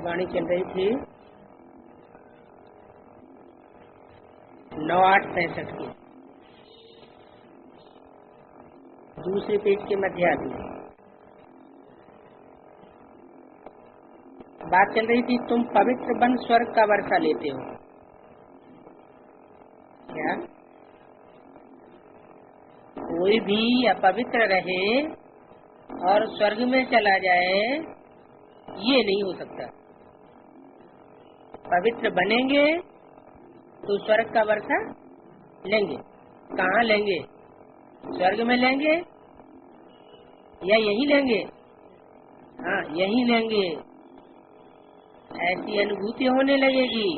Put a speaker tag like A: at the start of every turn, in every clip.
A: वाणी चल रही थी 9-8-65 की, दूसरे पेज के मध्य आदि बात चल रही थी। तुम पवित्र बन स्वर्ग का वर्षा लेते हो क्या? कोई भी अपवित्र रहे और स्वर्ग में चला जाए ये नहीं हो सकता। पवित्र बनेंगे तो स्वर्ग का वर्षा लेंगे। कहाँ लेंगे? स्वर्ग में लेंगे या यही लेंगे? हाँ, यही लेंगे। ऐसी अनुभूति होने लगेगी।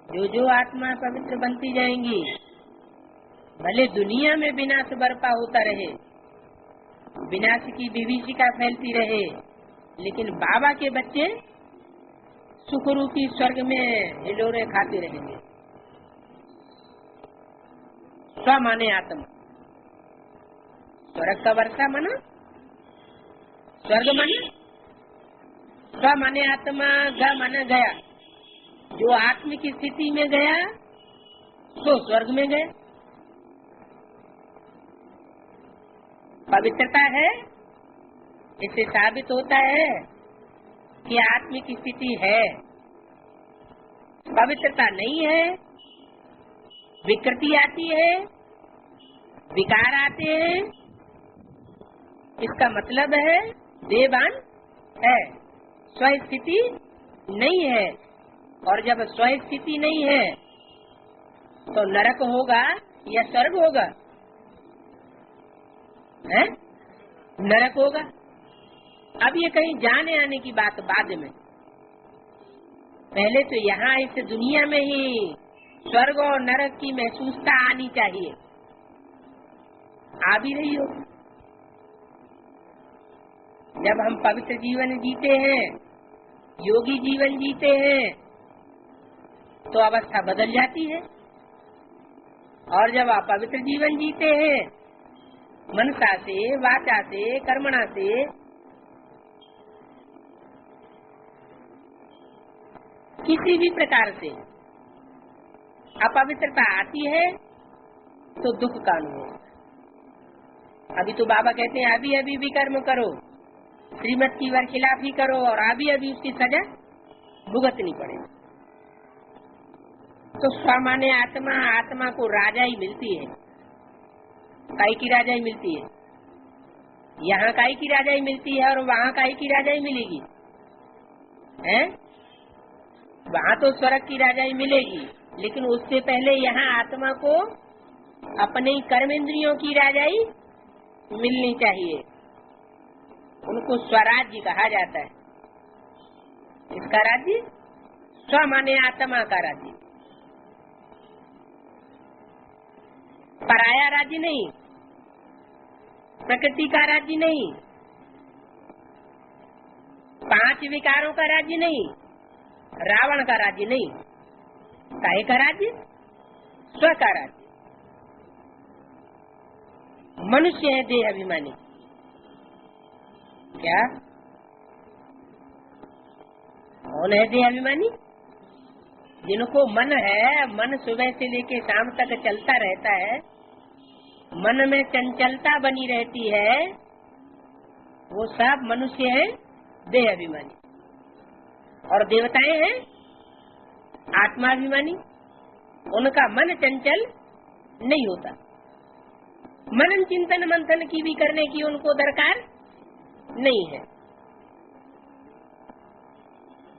A: जो जो आत्मा पवित्र बनती जाएंगी, भले दुनिया में विनाश बरपा होता रहे, विनाश की विभीषिका फैलती रहे, लेकिन बाबा के बच्चे सुखरूपी स्वर्ग में हिलोरे खाते रहेंगे। स्व माने आत्मा, स्वर्ग का वर्षा माना स्वर्ग माने, स्व माने आत्मा, ग माना गया। जो आत्म की स्थिति में गया तो स्वर्ग में गए। पवित्रता है, इससे साबित होता है कि आत्म की स्थिति है। पवित्रता नहीं है, विकृति आती है, विकार आते हैं, इसका मतलब है देवान है, स्व स्थिति नहीं है। और जब स्व स्थिति नहीं है तो नरक होगा या स्वर्ग होगा? है? नरक होगा। अब ये कहीं जाने आने की बात बाद में, पहले तो यहाँ इस दुनिया में ही स्वर्ग और नरक की महसूसता आनी चाहिए। आ भी रही हो। जब हम पवित्र जीवन जीते हैं, योगी जीवन जीते हैं, तो अवस्था बदल जाती है। और जब आप पवित्र जीवन जीते हैं, मनसा से, वाचा से, कर्मणा से, किसी भी प्रकार से अपवित्रता आती है तो दुख का अनुभव। अभी तो बाबा कहते हैं अभी अभी भी कर्म करो, श्रीमत की वर्खिलाफी करो और अभी अभी उसकी सजा भुगतनी पड़ेगी। तो स्वामान्य आत्मा, आत्मा को राजाई मिलती है। काई की राजाई मिलती है? यहाँ काई की राजाई मिलती है और वहाँ काई की राजाई मिलेगी? हैं? वहाँ तो स्वर्ग की राजाई मिलेगी, लेकिन उससे पहले यहाँ आत्मा को अपने कर्मेंद्रियों की राजाई मिलनी चाहिए। उनको स्वराज्य कहा जाता है। इसका राज्य स्वामान्य आत्मा का राज्य, पराया राज्य नहीं, प्रकृति का राज्य नहीं, 5 विकारों का राज्य नहीं, रावण का राज्य नहीं। काहे का राज्य? स्व का राज्य। मनुष्य है देह अभिमानी। क्या कौन है देह अभिमानी? जिनको मन है, मन सुबह से लेके शाम तक चलता रहता है, मन में चंचलता बनी रहती है, वो सब मनुष्य है देह अभिमानी। और देवताएं हैं आत्माभिमानी। उनका मन चंचल नहीं होता। मनन चिंतन मंथन की भी करने की उनको दरकार नहीं है।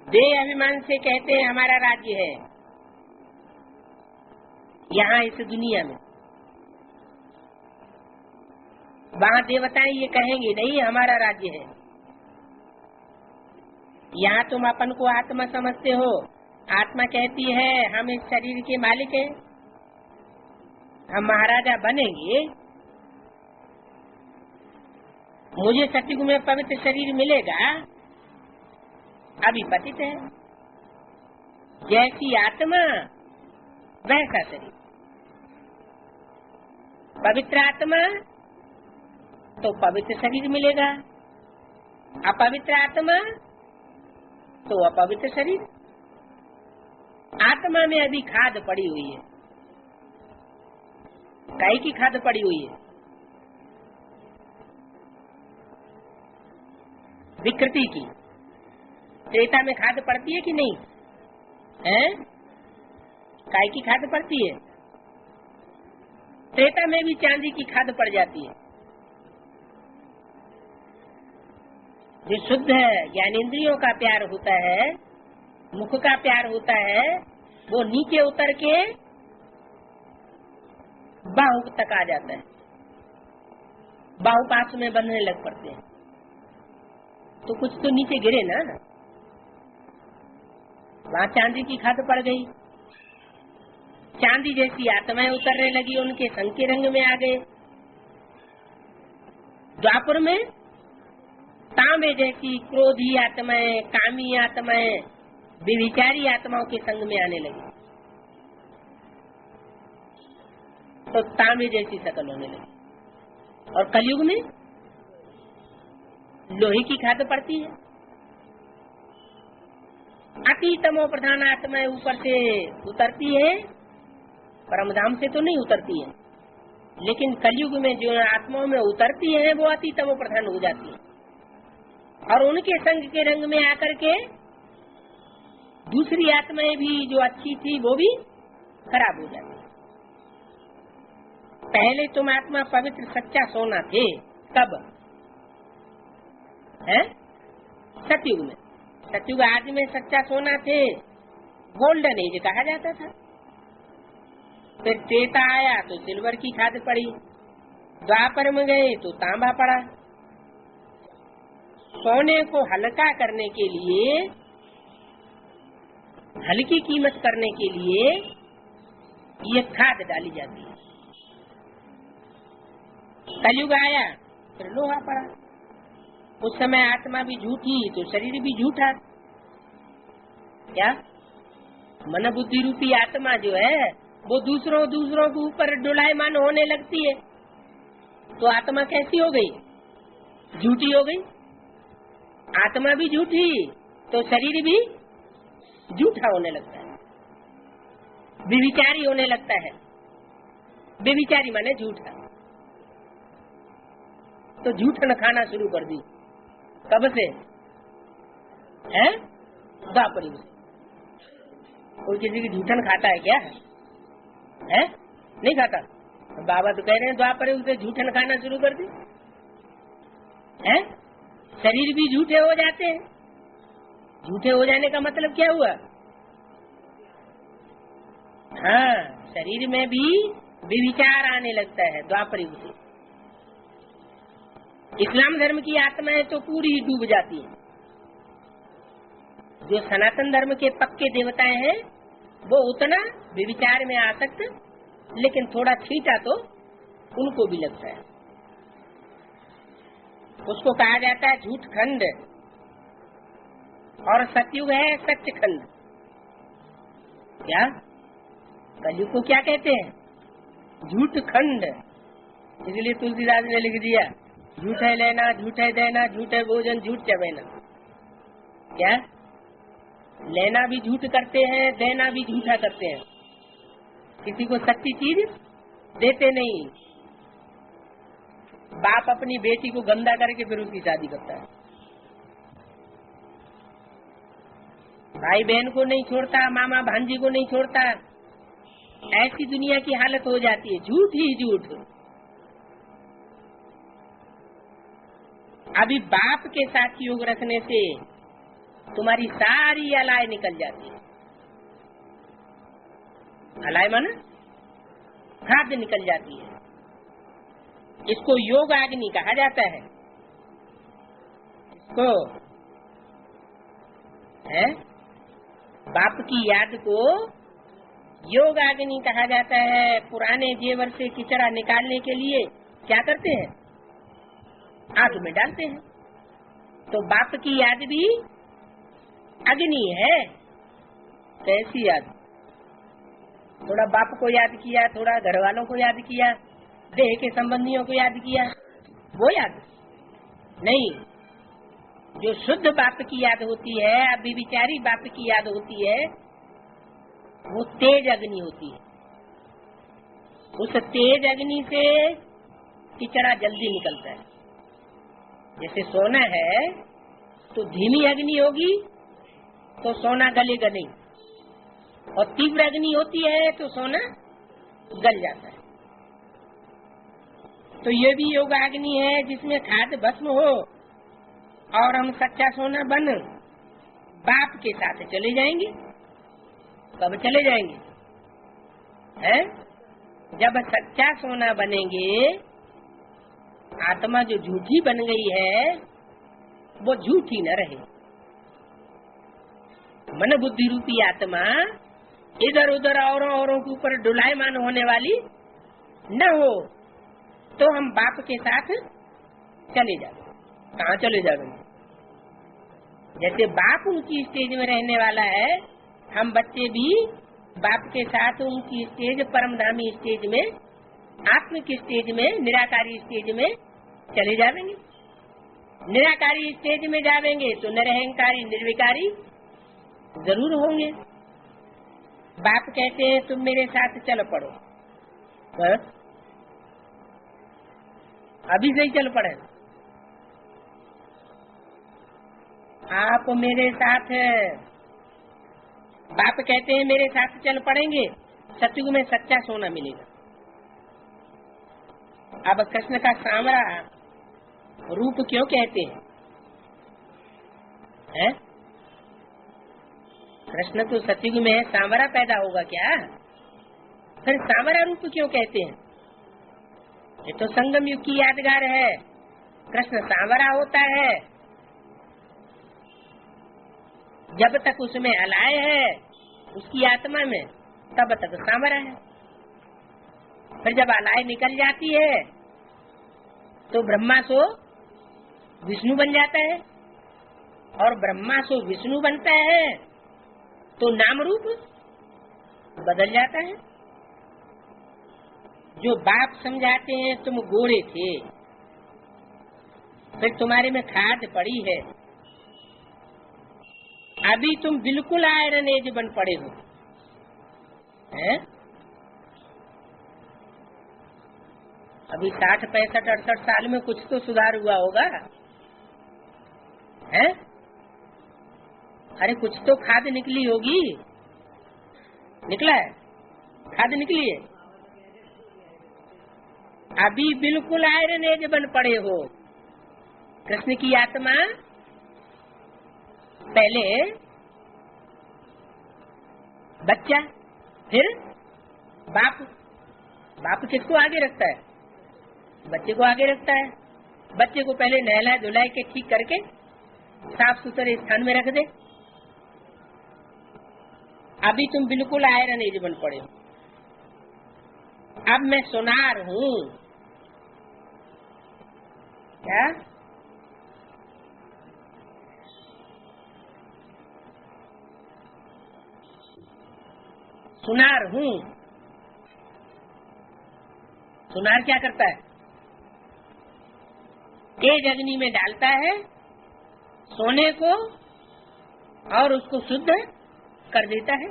A: देह अभिमान से कहते हैं हमारा राज्य है यहाँ इस दुनिया में। वहाँ देवताएं ये कहेंगे नहीं हमारा राज्य है। यहाँ तुम अपन को आत्मा समझते हो, आत्मा कहती है हम इस शरीर के मालिक हैं, हम महाराजा बनेंगे, मुझे सतयुग में पवित्र शरीर मिलेगा। अभी पतित है, जैसी आत्मा वैसा शरीर। पवित्र आत्मा तो पवित्र शरीर मिलेगा, अपवित्र आत्मा तो अपवित्र शरीर। आत्मा में अभी खाद पड़ी हुई है। काय की खाद पड़ी हुई है? विकृति की। त्रेता में खाद पड़ती है कि नहीं है? काय की खाद पड़ती है? त्रेता में भी चांदी की खाद पड़ जाती है। जो शुद्ध ज्ञानेंद्रियों का प्यार होता है, मुख का प्यार होता है, वो नीचे उतर के बाहु तक आ जाता है। बाहु पास में बंधने लग पड़ते हैं, तो कुछ तो नीचे गिरे ना। वहाँ चांदी की खाद पड़ गई। चांदी जैसी आत्माएं उतरने लगी, उनके संग के रंग में आ गए। द्वापर में तांबे जैसी क्रोधी आत्माएं, कामी आत्माएं, विविचारी आत्माओं के संग में आने लगी, तो तांबे जैसी शकल होने लगी। और कलयुग में लोहे की खाद पड़ती है। अति तमो प्रधान आत्माएं ऊपर से उतरती है, परमधाम से तो नहीं उतरती है, लेकिन कलयुग में जो आत्माओं में उतरती है वो अति तमो प्रधान हो जाती है, और उनके संग के रंग में आकर के दूसरी आत्माएं भी जो अच्छी थी वो भी खराब हो जाती है। पहले तुम आत्मा पवित्र सच्चा सोना थे, कब है? सतयुग में। सतयुग आदि में सच्चा सोना थे, गोल्डन एज कहा जाता था। फिर त्रेता आया तो सिल्वर की खाद पड़ी, द्वापर में गए तो तांबा पड़ा। सोने को हल्का करने के लिए, हल्की कीमत करने के लिए ये खाद डाली जाती है। कलयुग आया फिर लोहा पड़ा। उस समय आत्मा भी झूठी तो शरीर भी झूठा। क्या मन बुद्धि रूपी आत्मा जो है वो दूसरों के ऊपर डोलायमान होने लगती है, तो आत्मा कैसी हो गई? झूठी हो गई। आत्मा भी झूठी तो शरीर भी झूठा होने लगता है, व्यभिचारी होने लगता है। व्यभिचारी माने झूठा। तो झूठन खाना शुरू कर दी। कब से है? द्वापर युग से। कोई किसी की झूठन खाता है क्या? है? नहीं खाता। बाबा तो कह रहे हैं द्वापर युग से झूठन खाना शुरू कर दी है। शरीर भी झूठे हो जाते हैं। झूठे हो जाने का मतलब क्या हुआ? हाँ, शरीर में भी विचार आने लगता है द्वापर युग से। इस्लाम धर्म की आत्माएं तो पूरी ही डूब जाती हैं। जो सनातन धर्म के पक्के देवताएं हैं वो उतना विचार में आसक्त, लेकिन थोड़ा छींटा तो उनको भी लगता है। उसको कहा जाता है झूठ खंड, और सतयुग है सत्य खंड। क्या कलयुग को क्या कहते हैं? झूठ खंड। इसलिए तुलसीदास ने लिख दिया झूठ है लेना, झूठ है देना, झूठ है भोजन, झूठ चबेना। क्या लेना भी झूठ करते हैं, देना भी झूठा करते हैं। किसी को सच्ची चीज देते नहीं। बाप अपनी बेटी को गंदा करके फिर उसकी शादी करता है। भाई बहन को नहीं छोड़ता, मामा भांजी को नहीं छोड़ता। ऐसी दुनिया की हालत हो जाती है। झूठ ही झूठ। अभी बाप के साथ योग रखने से तुम्हारी सारी अलाय निकल जाती है। अलाय माना खाद्य निकल जाती है। इसको योग अग्नि कहा जाता है। इसको है बाप की याद को योग अग्नि कहा जाता है। पुराने जेवर से किचरा निकालने के लिए क्या करते हैं? आग में डालते हैं। तो बाप की याद भी अग्नि है। कैसी याद? थोड़ा बाप को याद किया, थोड़ा घर वालों को याद किया, देह के संबंधियों को याद किया, वो याद नहीं। जो शुद्ध बाप की याद होती है, अभिविचारी बाप की याद होती है, वो तेज अग्नि होती है। उस तेज अग्नि से किचड़ा जल्दी निकलता है। जैसे सोना है तो धीमी अग्नि होगी तो सोना गलेगा नहीं, और तीव्र अग्नि होती है तो सोना गल जाता है। तो ये भी योगाग्नि है जिसमें खाद भस्म हो और हम सच्चा सोना बन बाप के साथ चले जाएंगे। कब चले जाएंगे? हैं? जब सच्चा सोना बनेंगे, आत्मा जो झूठी बन गई है वो झूठी न रहे। मन बुद्धि रूपी आत्मा इधर उधर औरों के ऊपर डुलायमान होने वाली न हो, तो हम बाप के साथ चले जाएंगे। कहाँ चले जाएंगे? जैसे बाप उनकी स्टेज में रहने वाला है, हम बच्चे भी बाप के साथ उनकी स्टेज, परमधामी स्टेज में, आत्मिक स्टेज में, निराकारी स्टेज में चले जाएंगे। निराकारी स्टेज में जाएंगे तो निरहंकारी निर्विकारी जरूर होंगे। बाप कहते हैं तुम मेरे साथ चल पड़ो, अभी से ही चल पड़े। आप मेरे साथ, बाप कहते हैं मेरे साथ चल पड़ेंगे, सतयुग में सच्चा सोना मिलेगा। अब कृष्ण का सांवरा रूप क्यों कहते हैं? कृष्ण तो सतयुग में सांवरा पैदा होगा क्या? फिर सांवरा रूप क्यों कहते हैं? ये तो संगम युग की यादगार है। कृष्ण सांवरा होता है जब तक उसमें अलाय है, उसकी आत्मा में, तब तक सांवरा है। फिर जब अलाय निकल जाती है तो ब्रह्मा सो विष्णु बन जाता है, और ब्रह्मा सो विष्णु बनता है तो नाम रूप बदल जाता है। जो बाप समझाते हैं तुम गोरे थे, फिर तुम्हारे में खाद पड़ी है, अभी तुम बिल्कुल आयरन एज बन पड़े हो, हैं? अभी 60, 65, 68 साल में कुछ तो सुधार हुआ होगा, हैं? अरे कुछ तो खाद निकली होगी। निकला है? खाद निकली है? अभी बिल्कुल आयरन एज बन पड़े हो। कृष्ण की आत्मा पहले बच्चा, फिर बाप। बाप किसको आगे रखता है? बच्चे को आगे रखता है। बच्चे को पहले नहला धुलाई के ठीक करके साफ सुथरे स्थान में रख दे। अभी तुम बिल्कुल आयरन एज बन पड़े हो। अब मैं सोनार हूँ। क्या? सुनार हूँ। सुनार क्या करता है? तेज अग्नि में डालता है सोने को और उसको शुद्ध कर देता है,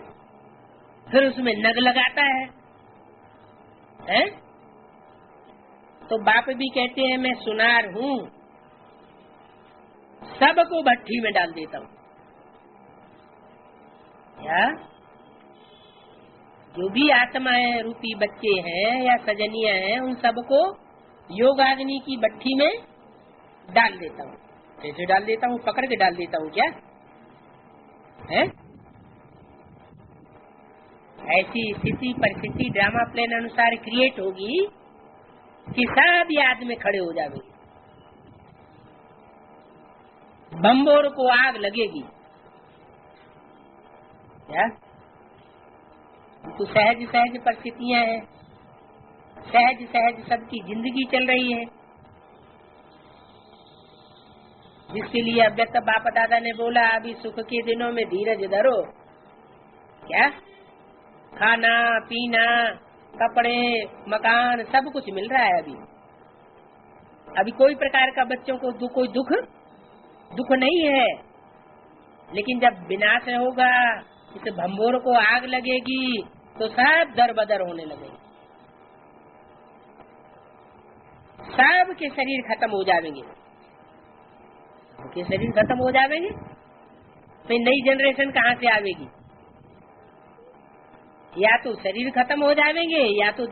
A: फिर उसमें नग लगाता है, हैं? तो बाप भी कहते हैं मैं सुनार हूँ, सबको भट्टी में डाल देता हूँ। क्या? जो भी आत्माएं रूपी बच्चे हैं या सजनियां हैं, उन सबको योगाग्नि की भट्टी में डाल देता हूँ। कैसे डाल देता हूँ? पकड़ के डाल देता हूँ। क्या है? ऐसी स्थिति परिस्थिति ड्रामा प्लान अनुसार क्रिएट होगी कि सब याद में खड़े हो जाएंगे। बम्बोर को आग लगेगी। क्या? तो सहज सहज परिस्थितियां हैं, सहज सहज सबकी जिंदगी चल रही है, जिसके लिए अव्यक्त बाप दादा ने बोला अभी सुख के दिनों में धीरज धरो। क्या? खाना पीना, कपड़े, मकान सब कुछ मिल रहा है। अभी कोई प्रकार का बच्चों को कोई दुख दुख नहीं है, लेकिन जब विनाश होगा, इस भंबोर को आग लगेगी तो सब दर बदर होने लगेगी, सब के शरीर खत्म हो जाएंगे, उनके शरीर खत्म हो जाएंगे, तो नई जनरेशन कहाँ से आवेगी? या तो शरीर खत्म हो जाएंगे या तो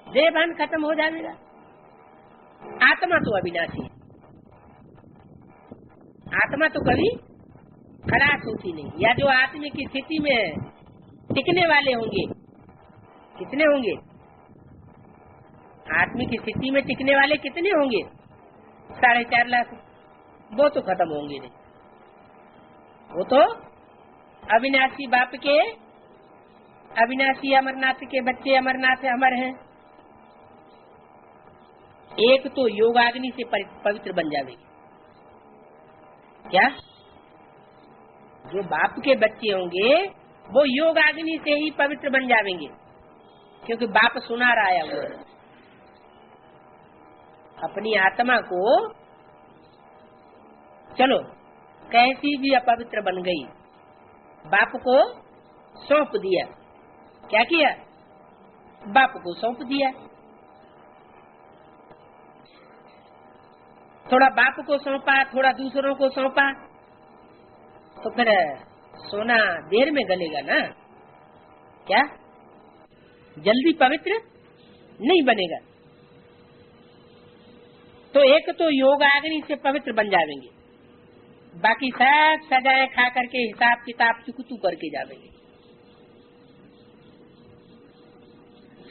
A: देहभान खत्म हो जाएगा। आत्मा तो अविनाशी है, आत्मा तो कभी खराब होती नहीं। या जो आत्मा की स्थिति में टिकने वाले होंगे, कितने होंगे? आत्मा की स्थिति में टिकने वाले कितने होंगे? 4.5 लाख। वो तो खत्म होंगे नहीं, वो तो अविनाशी बाप के, अविनाशी अमरनाथ के बच्चे, अमरनाथ अमर हैं। एक तो योगाग्नि से पवित्र बन जाएंगे। क्या? जो बाप के बच्चे होंगे वो योगाग्नि से ही पवित्र बन जाएंगे, क्योंकि बाप सुना रहा है वो अपनी आत्मा को, चलो कैसी भी अपवित्र बन गई, बाप को सौंप दिया। क्या किया? बाप को सौंप दिया। थोड़ा बाप को सौंपा, थोड़ा दूसरों को सौंपा, तो फिर सोना देर में गलेगा ना। क्या? जल्दी पवित्र नहीं बनेगा। तो एक तो योगाग्नि से पवित्र बन जाएंगे, बाकी सब सजाएं खा करके हिसाब किताब चुकतू करके जाएंगे।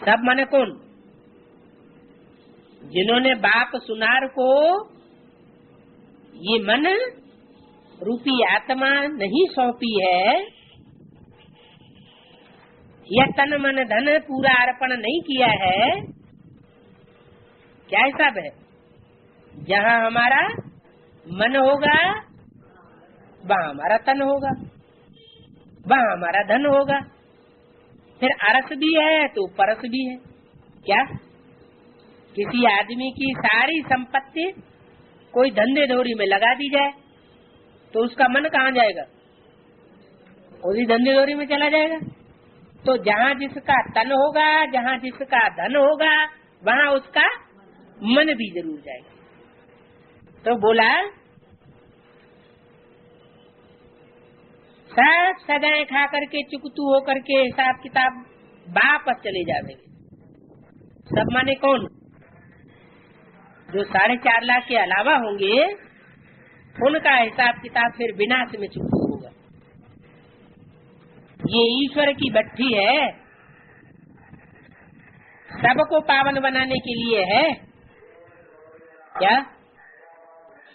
A: सब माने कौन? जिन्होंने बाप सुनार को ये मन रूपी आत्मा नहीं सौंपी है, या तन मन धन पूरा अर्पण नहीं किया है। क्या हिसाब है? जहाँ हमारा मन होगा वहाँ हमारा तन होगा, वहाँ हमारा धन होगा। फिर अरस भी है तो परस भी है। क्या? किसी आदमी की सारी संपत्ति कोई धंधे धोरी में लगा दी जाए तो उसका मन कहाँ जाएगा? उसी धंधे धोरी में चला जाएगा। तो जहाँ जिसका तन होगा, जहाँ जिसका धन होगा, वहाँ उसका मन भी जरूर जाएगा। तो बोला सब सजाएं खा करके चुकतू हो करके हिसाब किताब वापस चले जाएंगे। सब माने कौन? जो 4.5 लाख के अलावा होंगे, उनका हिसाब किताब फिर विनाश में चुकतू होगा। ये ईश्वर की भट्ठी है, सबको पावन बनाने के लिए है। क्या?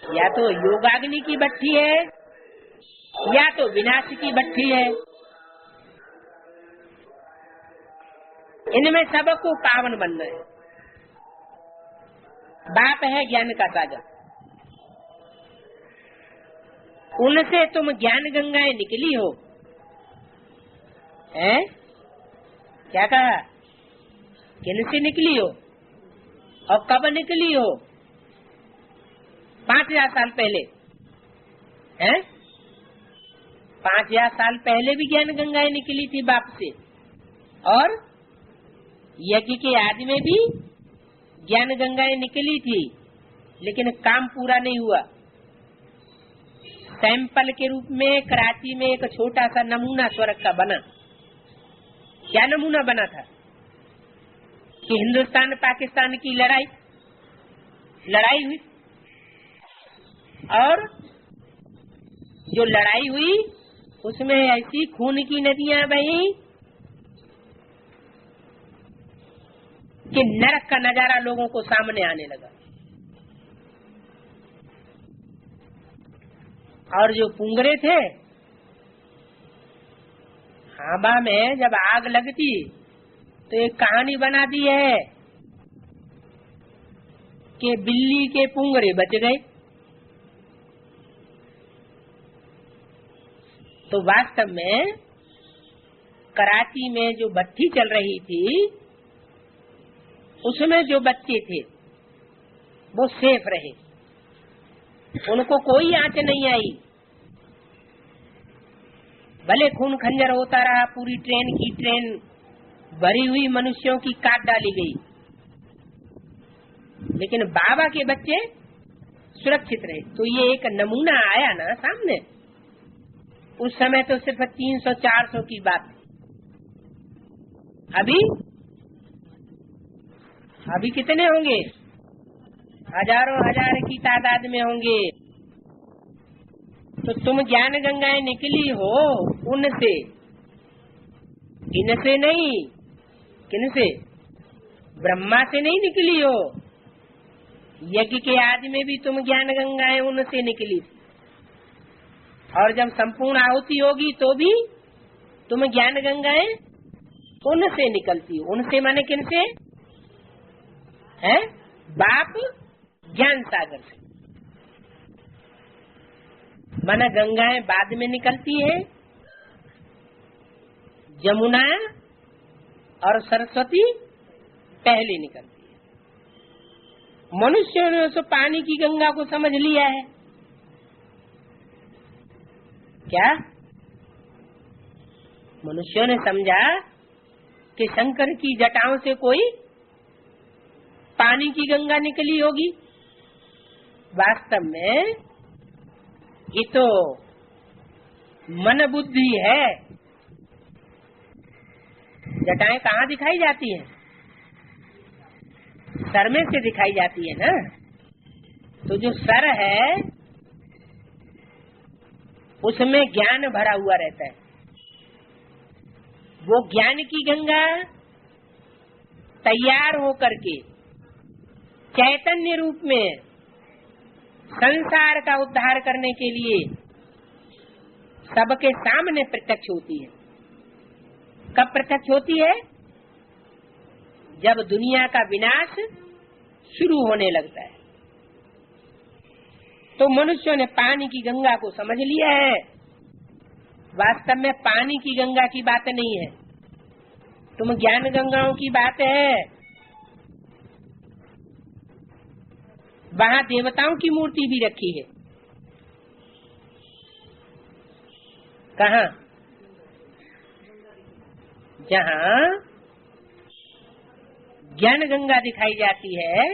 A: या तो योगाग्नि की भट्ठी है या तो विनाश की भट्ठी है। इनमें सबको पावन बनना है। बाप है ज्ञान का सागर, उनसे तुम ज्ञान गंगाएं निकली हो। हैं? क्या कहा? किनसे निकली हो और कब निकली हो? 5000 साल पहले। हैं? 5000 साल पहले भी ज्ञान गंगाएं निकली थी बाप से, और यज्ञ के आदि में भी ज्ञान गंगाएं निकली थी, लेकिन काम पूरा नहीं हुआ। सैंपल के रूप में कराची में एक छोटा सा नमूना स्वर्ग का बना। क्या नमूना बना था? कि हिंदुस्तान पाकिस्तान की लड़ाई हुई, और जो लड़ाई हुई उसमें ऐसी खून की नदियां बही कि नरक का नजारा लोगों को सामने आने लगा। और जो पुंगरे थे, हाबा में जब आग लगती तो एक कहानी बना दी है कि बिल्ली के पुंगरे बच गए। तो वास्तव में कराची में जो भट्टी चल रही थी, उसमें जो बच्चे थे वो सेफ रहे, उनको कोई आंच नहीं आई, भले खून खंजर होता रहा, पूरी ट्रेन की ट्रेन भरी हुई मनुष्यों की काट डाली गई, लेकिन बाबा के बच्चे सुरक्षित रहे। तो ये एक नमूना आया ना सामने। उस समय तो सिर्फ 300-400 की बात, अभी कितने होंगे? हजारों हजार की तादाद में होंगे। तो तुम ज्ञान गंगाएं निकली हो उनसे, इनसे नहीं। किनसे? ब्रह्मा से नहीं निकली हो। यज्ञ के आदि में भी तुम ज्ञान गंगाएं उनसे निकली, और जब संपूर्ण आहुति होगी तो भी तुम ज्ञान गंगाएं उनसे निकलती। उनसे माने किनसे? है बाप ज्ञान सागर से। माना गंगाएं बाद में निकलती है, जमुना और सरस्वती पहले निकलती है। मनुष्यों ने उस पानी की गंगा को समझ लिया है क्या? मनुष्यों ने समझा कि शंकर की जटाओं से कोई पानी की गंगा निकली होगी। वास्तव में ये तो मन बुद्धि है। जटाएं कहाँ दिखाई जाती हैं? सर में से दिखाई जाती है ना। तो जो सर है उसमें ज्ञान भरा हुआ रहता है। वो ज्ञान की गंगा तैयार होकर के चैतन्य रूप में संसार का उद्धार करने के लिए सबके सामने प्रत्यक्ष होती है। कब प्रत्यक्ष होती है? जब दुनिया का विनाश शुरू होने लगता है। तो मनुष्यों ने पानी की गंगा को समझ लिया है। वास्तव में पानी की गंगा की बात नहीं है, तुम ज्ञान गंगाओं की बात है। वहाँ देवताओं की मूर्ति भी रखी है। कहाँ? जहाँ ज्ञान गंगा दिखाई जाती है,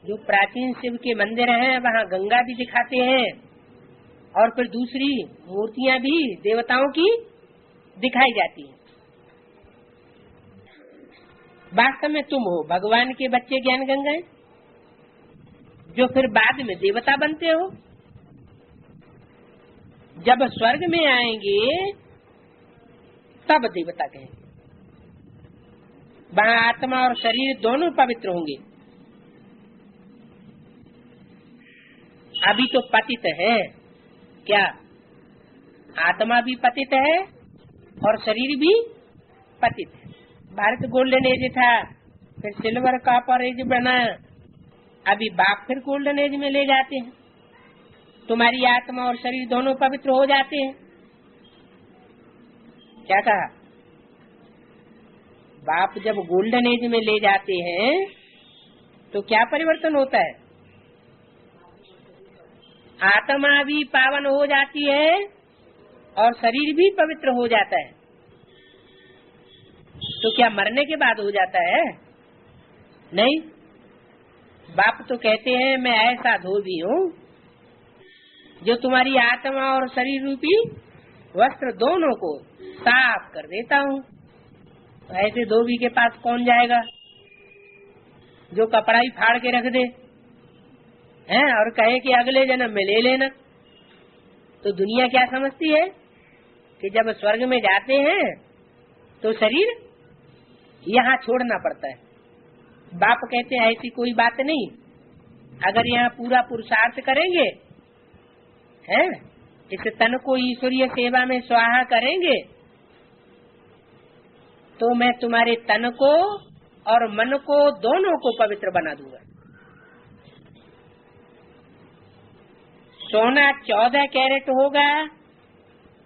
A: जो प्राचीन शिव के मंदिर हैं वहाँ गंगा भी दिखाते हैं, और फिर दूसरी मूर्तियां भी देवताओं की दिखाई जाती हैं। वास्तव में तुम हो भगवान के बच्चे ज्ञान गंगाएं, जो फिर बाद में देवता बनते हो। जब स्वर्ग में आएंगे तब देवता कहेंगे। वहाँ आत्मा और शरीर दोनों पवित्र होंगे। अभी तो पतित है क्या? आत्मा भी पतित है और शरीर भी पतित है। भारत गोल्डन एज था, फिर सिल्वर कॉपर एज बना, अभी बाप फिर गोल्डन एज में ले जाते हैं। तुम्हारी आत्मा और शरीर दोनों पवित्र हो जाते हैं। क्या कहा? बाप जब गोल्डन एज में ले जाते हैं तो क्या परिवर्तन होता है? आत्मा भी पावन हो जाती है और शरीर भी पवित्र हो जाता है। तो क्या मरने के बाद हो जाता है? नहीं। बाप तो कहते हैं मैं ऐसा धोबी हूँ जो तुम्हारी आत्मा और शरीर रूपी वस्त्र दोनों को साफ कर देता हूँ। तो ऐसे धोबी के पास कौन जाएगा जो कपड़ा ही फाड़ के रख दे हैं और कहे कि अगले जन्म में ले लेना। तो दुनिया क्या समझती है कि जब स्वर्ग में जाते हैं तो शरीर यहाँ छोड़ना पड़ता है। बाप कहते हैं ऐसी कोई बात नहीं। अगर यहाँ पूरा पुरुषार्थ करेंगे, हैं, इस तन को ईश्वरीय सेवा में स्वाहा करेंगे, तो मैं तुम्हारे तन को और मन को दोनों को पवित्र बना दूंगा। सोना 14 कैरेट होगा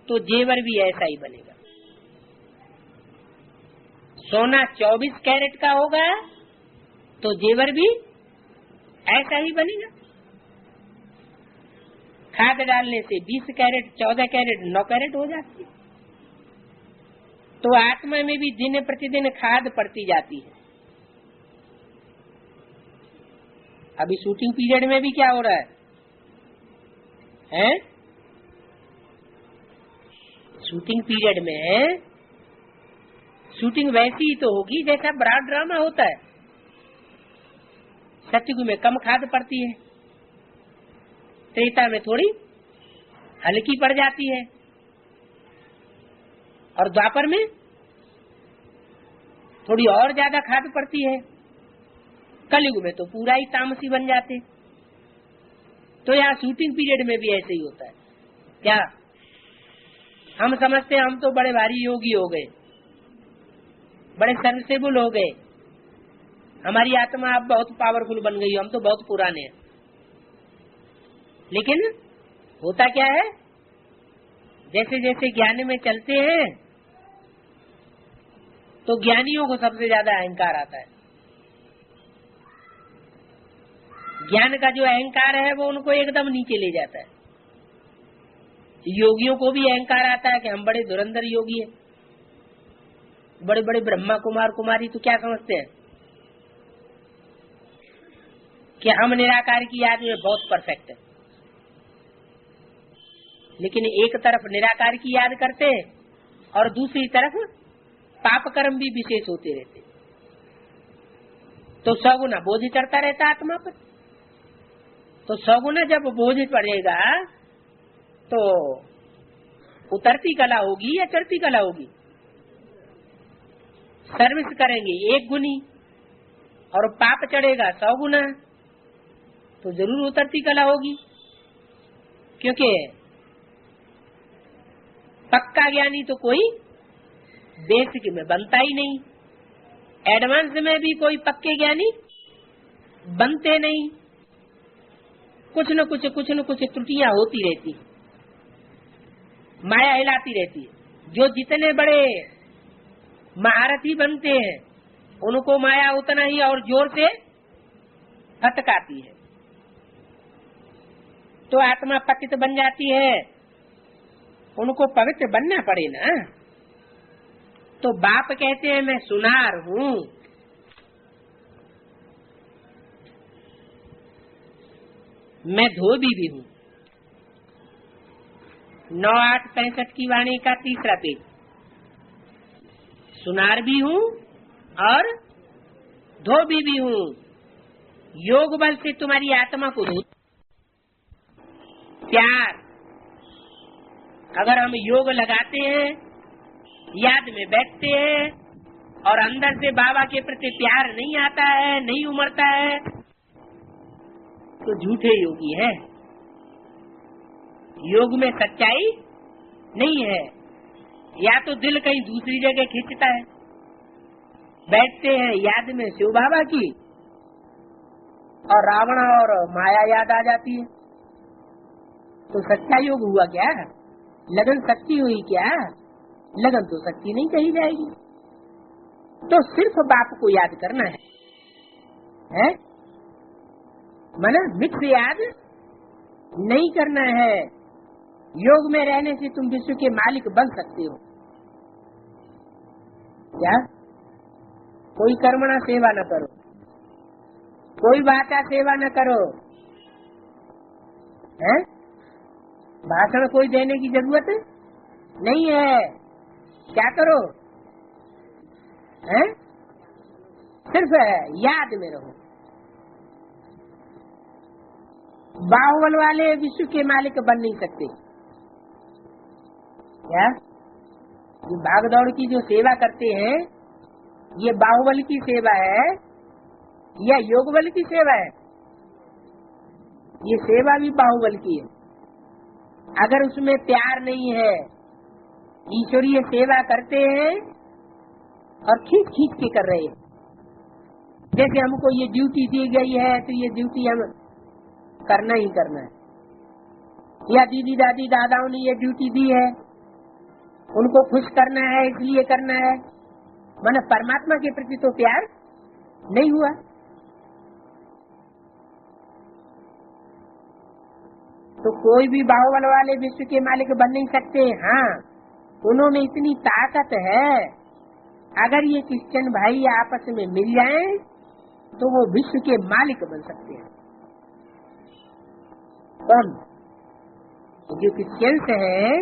A: तो जेवर भी ऐसा ही बनेगा। सोना 24 कैरेट का होगा तो जेवर भी ऐसा ही बनेगा। खाद डालने से 20 कैरेट, 14 कैरेट, 9 कैरेट हो जाती है। तो आत्मा में भी दिन प्रतिदिन खाद पड़ती जाती है। अभी शूटिंग पीरियड में भी क्या हो रहा है? शूटिंग पीरियड में शूटिंग वैसी ही तो होगी जैसा बड़ा ड्रामा होता है। सतयुग में कम खाद पड़ती है, त्रेता में थोड़ी हल्की पड़ जाती है, और द्वापर में थोड़ी और ज्यादा खाद पड़ती है। कलयुग में तो पूरा ही तामसी बन जाते। तो यहाँ शूटिंग पीरियड में भी ऐसे ही होता है। क्या हम समझते हैं हम तो बड़े भारी योगी हो गए, बड़े सर्विसेबल हो गए, हमारी आत्मा अब बहुत पावरफुल बन गई, हम तो बहुत पुराने हैं। लेकिन होता क्या है, जैसे जैसे ज्ञान में चलते हैं तो ज्ञानियों को सबसे ज्यादा अहंकार आता है। ज्ञान का जो अहंकार है वो उनको एकदम नीचे ले जाता है। योगियों को भी अहंकार आता है कि हम बड़े धुरंधर योगी हैं, बड़े बड़े ब्रह्मा कुमार कुमारी तो क्या समझते हैं कि हम निराकार की याद में बहुत परफेक्ट है। लेकिन एक तरफ निराकार की याद करते हैं और दूसरी तरफ पाप कर्म भी विशेष होते रहते, तो सगुना बोझ चढ़ता रहता आत्मा पर। तो सगुना जब बोझ पड़ेगा तो उतरती कला होगी या चढ़ती कला होगी? सर्विस करेंगे 1 गुनी और पाप चढ़ेगा 100 गुना, तो जरूर उतरती कला होगी। क्योंकि पक्का ज्ञानी तो कोई बेसिक में बनता ही नहीं, एडवांस में भी कोई पक्के ज्ञानी बनते नहीं। कुछ न कुछ त्रुटियां होती रहती, माया हिलाती रहती है। जो जितने बड़े महारथी बनते हैं उनको माया उतना ही और जोर से फटकाती है, तो आत्मा पतित बन जाती है। उनको पवित्र बनना पड़े ना। तो बाप कहते हैं मैं सुनार हूँ, मैं धोबी भी हूँ। 9-8-65 की वाणी का 3रा पेज। सुनार भी हूँ और धोबी भी हूँ। योग बल से तुम्हारी आत्मा को धो। प्यार, अगर हम योग लगाते हैं, याद में बैठते हैं और अंदर से बाबा के प्रति प्यार नहीं आता है, नहीं उमड़ता है, तो झूठे योगी है। योग में सच्चाई नहीं है। या तो दिल कहीं दूसरी जगह खींचता है, बैठते हैं याद में शिव बाबा की और रावण और माया याद आ जाती है, तो सच्चा योग हुआ क्या? लगन सच्ची हुई क्या? लगन तो सच्ची नहीं कही जाएगी। तो सिर्फ बाप को याद करना है? मन मिक्स याद नहीं करना है। योग में रहने से तुम विश्व के मालिक बन सकते हो। क्या? कोई कर्मणा सेवा न करो, कोई वाचा सेवा न करो, है? भाषण कोई देने की जरूरत नहीं है। क्या करो? है? सिर्फ याद में रहो। बाहुबल वाले विश्व के मालिक बन नहीं सकते। क्या? ये भागदौड़ की जो सेवा करते हैं, ये बाहुबल की सेवा है या योग बल की सेवा है? ये सेवा भी बाहुबल की है। अगर उसमें प्यार नहीं है, ईश्वरीय सेवा करते हैं और खींच खींच के कर रहे हैं, जैसे हमको ये ड्यूटी दी गई है तो ये ड्यूटी हम करना ही करना है, या दीदी दादी दादाओं ने ये ड्यूटी दी है, उनको खुश करना है इसलिए करना है। माने परमात्मा के प्रति तो प्यार नहीं हुआ। तो कोई भी बाहुबल वाले विश्व के मालिक बन नहीं सकते। हाँ, उन्होंने इतनी ताकत है, अगर ये क्रिश्चियन भाई आपस में मिल जाएं तो वो विश्व के मालिक बन सकते हैं। कौन? जो क्रिश्चियंस हैं,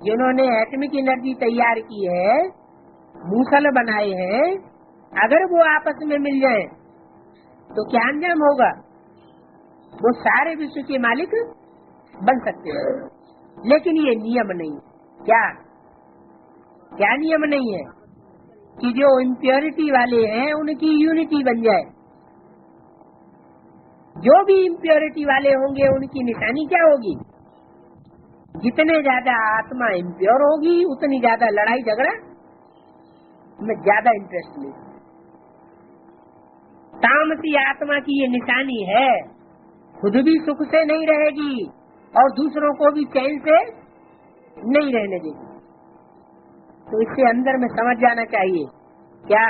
A: जिन्होंने एटमिक एनर्जी तैयार की है, मूसल बनाए हैं, अगर वो आपस में मिल जाएं तो क्या अंजाम होगा? वो सारे विश्व के मालिक बन सकते हैं। लेकिन ये नियम नहीं। क्या नियम नहीं है? कि जो इम्प्योरिटी वाले हैं उनकी यूनिटी बन जाए। जो भी इम्प्योरिटी वाले होंगे उनकी निशानी क्या होगी? जितने ज्यादा आत्मा इम्प्योर होगी उतनी ज्यादा लड़ाई झगड़ा में ज्यादा इंटरेस्ट लेगी। तामसी आत्मा की ये निशानी है, खुद भी सुख से नहीं रहेगी और दूसरों को भी चैन से नहीं रहने देगी। तो इससे अंदर में समझ जाना चाहिए, क्या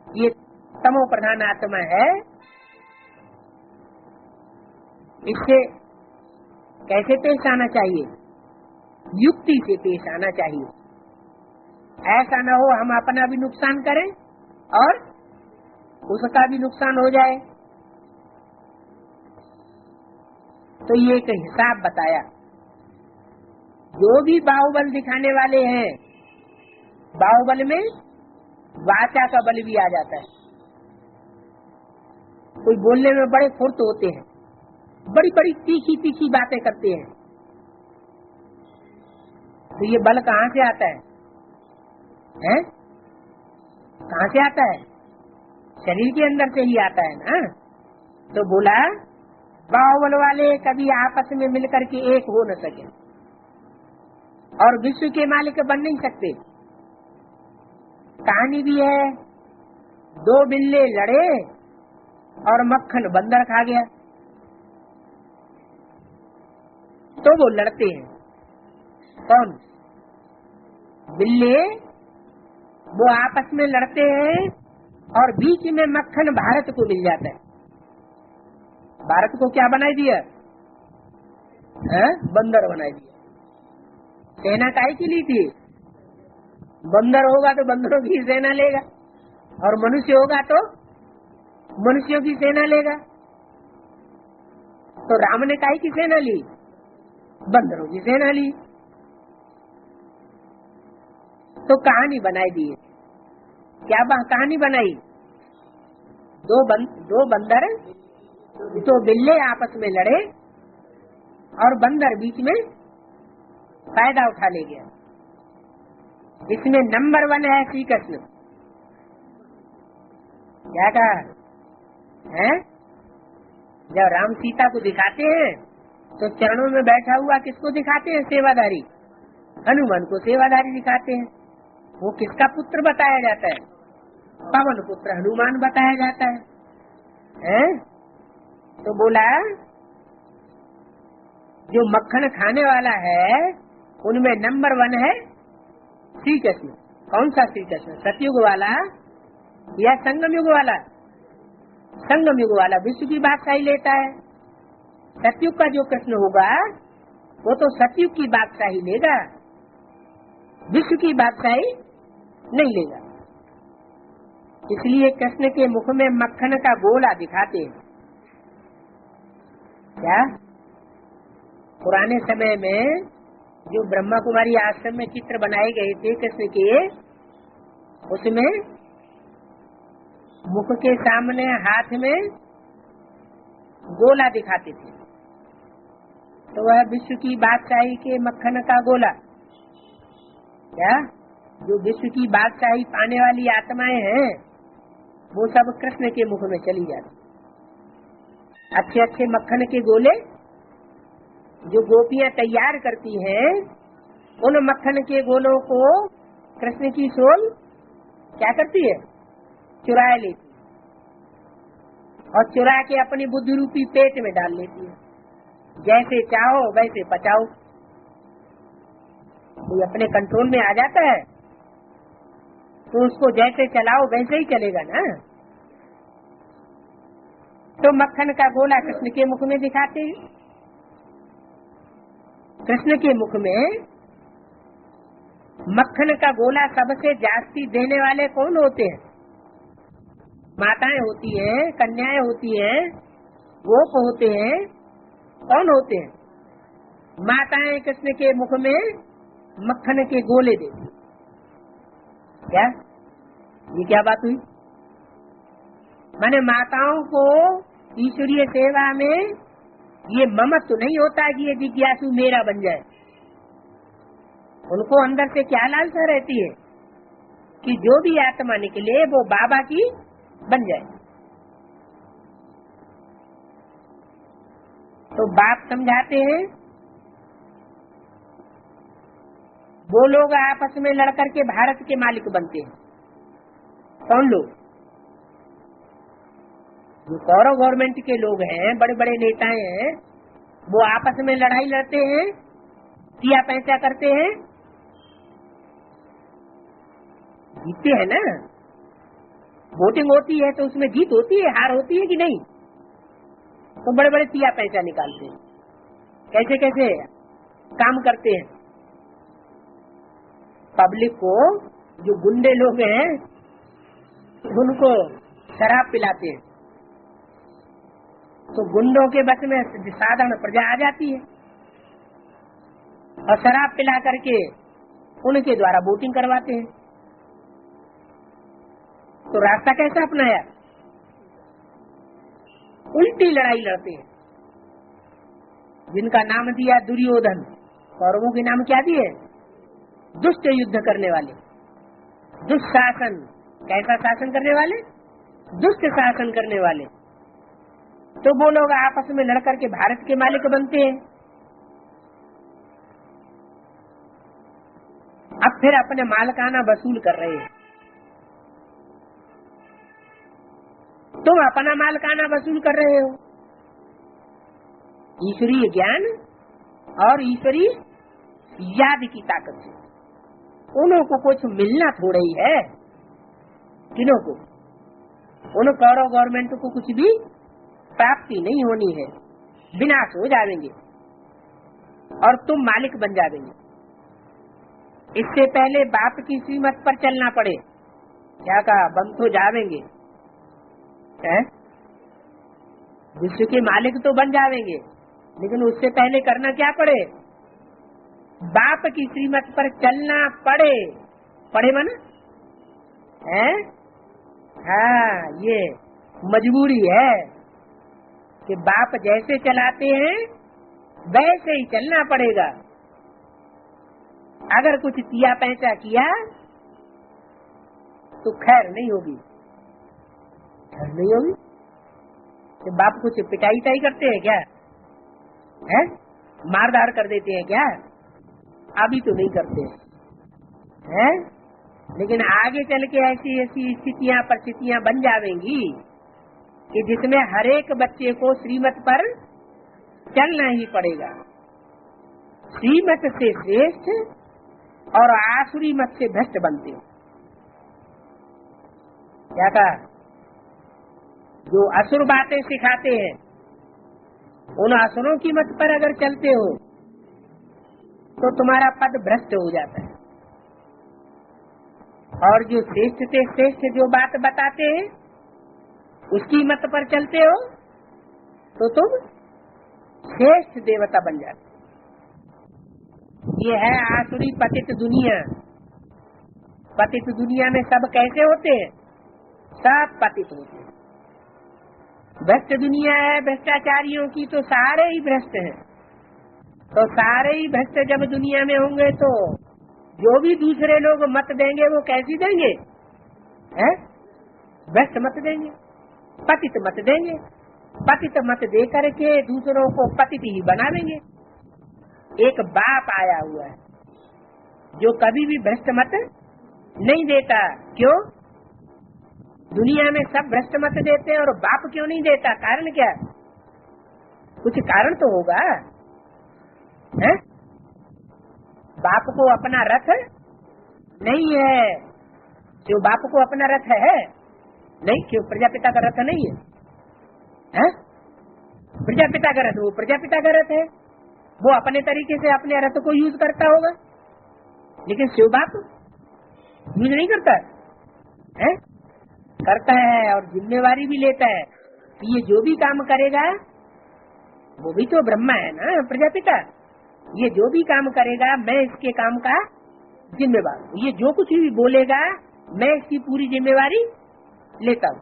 A: ये तमो प्रधान आत्मा है। इससे कैसे पेश आना चाहिए? युक्ति से पेश आना चाहिए। ऐसा न हो हम अपना भी नुकसान करें और उसका भी नुकसान हो जाए। तो ये एक हिसाब बताया। जो भी बाहुबल दिखाने वाले हैं, बाहुबल में वाचा का बल भी आ जाता है। कोई बोलने में बड़े फुर्त होते हैं, बड़ी बड़ी तीखी तीखी बातें करते हैं। तो ये बल कहाँ से आता है? कहाँ से आता है? शरीर के अंदर से ही आता है ना। तो बोला बाहुबल वाले कभी आपस में मिलकर के एक हो न सके और विश्व के मालिक बन नहीं सकते। कहानी भी है, दो बिल्ले लड़े और मक्खन बंदर खा गया। तो वो लड़ते हैं, कौन? बिल्ले वो आपस में लड़ते हैं और बीच में मक्खन भारत को मिल जाता है। भारत को क्या बनाई दिया? बंदर बनाई दिया। सेना काहे की ली थी? बंदर होगा तो बंदरों की सेना लेगा और मनुष्य होगा तो मनुष्यों की सेना लेगा। तो राम ने काहे की सेना ली? बंदरों की सेना ली। तो कहानी बनाई दी। क्या कहानी बनाई? दो बंदर, दो बिल्ले आपस में लड़े और बंदर बीच में फायदा उठा ले गया। इसमें नंबर 1 है श्री कृष्ण। क्या कहा है? जब राम सीता को दिखाते हैं तो चरणों में बैठा हुआ किसको दिखाते हैं? सेवाधारी हनुमान को सेवाधारी दिखाते हैं। वो किसका पुत्र बताया जाता है? पवन पुत्र हनुमान बताया जाता है। तो बोला जो मक्खन खाने वाला है उनमें नंबर 1 है श्री कृष्ण। कौन सा श्री कृष्ण? सतयुग वाला या संगम युग वाला? संगम युग वाला विश्व की बादशाही लेता है। सतयुग का जो कृष्ण होगा वो तो सतयुग की बादशाही लेगा, विश्व की बादशाही नहीं लेगा। इसलिए कृष्ण के मुख में मक्खन का गोला दिखाते हैं। क्या पुराने समय में जो ब्रह्मा कुमारी आश्रम में चित्र बनाए गए थे कृष्ण के, उसमें मुख के सामने हाथ में गोला दिखाते थे। तो वह विश्व की बादशाही के मक्खन का गोला। क्या जो विश्व की बादशाही पाने वाली आत्माएं हैं वो सब कृष्ण के मुख में चली जाती। अच्छे अच्छे मक्खन के गोले जो गोपियां तैयार करती हैं, उन मक्खन के गोलों को कृष्ण की सोल क्या करती है? चुरा लेती और चुरा के अपनी बुद्धि रूपी पेट में डाल लेती है। जैसे चाहो वैसे पचाओ। कोई अपने कंट्रोल में आ जाता है तो उसको जैसे चलाओ वैसे ही चलेगा ना। तो मक्खन का गोला कृष्ण के मुख में दिखाते हैं। कृष्ण के मुख में मक्खन का गोला सबसे जास्ती देने वाले कौन होते हैं? माताएं होती हैं, कन्याएं होती हैं, गोप होते हैं, कौन होते हैं? माताएं कृष्ण के मुख में मक्खन के गोले देती। क्या ये क्या बात हुई? माने माताओं को ईश्वरीय सेवा में ये ममत्व तो नहीं होता कि ये जिज्ञासु मेरा बन जाए। उनको अंदर से क्या लालसा रहती है कि जो भी आत्मा निकले वो बाबा की बन जाए। तो बाप समझाते हैं, वो लोग आपस में लड़कर के भारत के मालिक बनते हैं। कौन लोग? जो कौरव गवर्नमेंट के लोग हैं, बड़े बड़े नेताएं हैं, वो आपस में लड़ाई लड़ते हैं, किया पैसा करते हैं, जीतते हैं ना। वोटिंग होती है तो उसमें जीत होती है, हार होती है कि नहीं? तो बड़े बड़े तिया पैसा निकालते हैं, कैसे कैसे काम करते हैं। पब्लिक को जो गुंडे लोग हैं उनको शराब पिलाते हैं, तो गुंडों के बस में साधारण प्रजा आ जाती है और शराब पिला करके उनके द्वारा वोटिंग करवाते हैं। तो रास्ता कैसा अपनाया? उल्टी लड़ाई लड़ते हैं। जिनका नाम दिया दुर्योधन, कौरवों के नाम क्या दिए? दुष्ट युद्ध करने वाले, दुष्शासन। कैसा शासन करने वाले? दुष्ट शासन करने वाले। तो वो लोग आपस में लड़कर के भारत के मालिक बनते हैं। अब फिर अपने मालिकाना वसूल कर रहे हैं। तुम अपना मालिकाना वसूल कर रहे हो। ईश्वरीय ज्ञान और ईश्वरीय याद की ताकत से उनको कुछ मिलना थोड़ा ही है। किन्हों को? उन कौरव गवर्नमेंट को कुछ भी प्राप्ति नहीं होनी है, विनाश हो जाएंगे और तुम मालिक बन जाएंगे। इससे पहले बाप की सीमत पर चलना पड़े। क्या कहा? बम तो जावेंगे, विश्व के मालिक तो बन जावेंगे, लेकिन उससे पहले करना क्या पड़े? बाप की श्रीमत पर चलना पड़े। पड़े मन है? हाँ, ये मजबूरी है कि बाप जैसे चलाते हैं वैसे ही चलना पड़ेगा। अगर कुछ किया पैसा किया तो खैर नहीं होगी। खैर नहीं होगी तो बाप कुछ पिटाई टाई करते हैं क्या? है? मारधार कर देते हैं क्या? अभी तो नहीं करते हैं, लेकिन आगे चल के ऐसी ऐसी स्थितियां परिस्थितियां बन जाएंगी कि जिसमें हर एक बच्चे को श्रीमत पर चलना ही पड़ेगा। श्रीमत से श्रेष्ठ और आसुरी मत से भ्रष्ट बनते हैं। क्या कहा? जो असुर बातें सिखाते हैं उन असुरों की मत पर अगर चलते हो तो तुम्हारा पद भ्रष्ट हो जाता है। और जो श्रेष्ठ से श्रेष्ठ जो बात बताते हैं उसकी मत पर चलते हो तो तुम श्रेष्ठ देवता बन जाते। ये है आसुरी पतित दुनिया। पतित दुनिया में सब कैसे होते हैं? सब पतित होते हैं। भ्रष्ट दुनिया है भ्रष्टाचारियों की, तो सारे ही भ्रष्ट हैं। तो सारे ही भ्रष्ट जब दुनिया में होंगे तो जो भी दूसरे लोग मत देंगे वो कैसी देंगे? हैं? भ्रष्ट मत देंगे, पतित मत देंगे। पतित मत दे करके दूसरों को पतित ही बना देंगे। एक बाप आया हुआ है जो कभी भी भ्रष्ट मत नहीं देता। क्यों? दुनिया में सब भ्रष्ट मत देते हैं और बाप क्यों नहीं देता? कारण क्या? कुछ कारण तो होगा है? बाप को अपना रथ नहीं है। क्यों बाप को अपना रथ है? नहीं। क्यों? प्रजापिता का रथ नहीं है? प्रजापिता का रथ वो प्रजापिता का रथ है। वो अपने तरीके से अपने रथ को यूज करता होगा, लेकिन शिव बाप यूज नहीं करता है? करता है और जिम्मेवारी भी लेता है। ये जो भी काम करेगा वो भी तो ब्रह्मा है ना, प्रजापिता। ये जो भी काम करेगा मैं इसके काम का जिम्मेवार हूँ। ये जो कुछ भी बोलेगा मैं इसकी पूरी जिम्मेवारी लेता हूँ।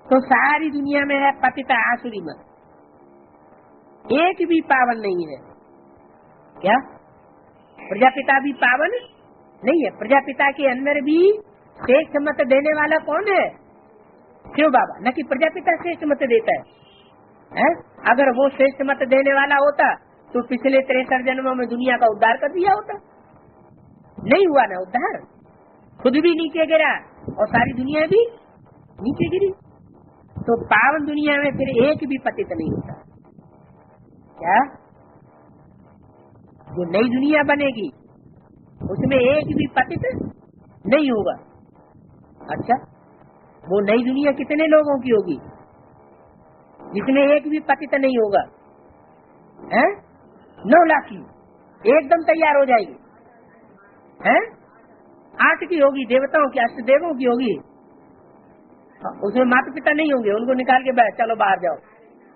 A: तो सारी दुनिया में है पतिता आसुरी मत, एक भी पावन नहीं है। क्या प्रजापिता भी पावन नहीं है? प्रजापिता के अंदर भी श्रेष्ठ मत देने वाला कौन है? शिव बाबा, न कि प्रजापिता श्रेष्ठ मत देता है? अगर वो श्रेष्ठ मत देने वाला होता तो पिछले 63 जन्मों में दुनिया का उद्धार कर दिया होता। नहीं हुआ ना उद्धार, खुद भी नीचे गिरा और सारी दुनिया भी नीचे गिरी। तो पावन दुनिया में फिर एक भी पतित नहीं होता। क्या जो नई दुनिया बनेगी उसमें एक भी पतित नहीं होगा? अच्छा, वो नई दुनिया कितने लोगों की होगी जिसमें एक भी पतित नहीं होगा? है 9 लाख की एकदम तैयार हो जाएगी। हैं 8 की होगी, देवताओं की, अष्टदेवों की होगी। उसमें माता पिता नहीं होंगे, उनको निकाल के बैठ चलो बाहर जाओ,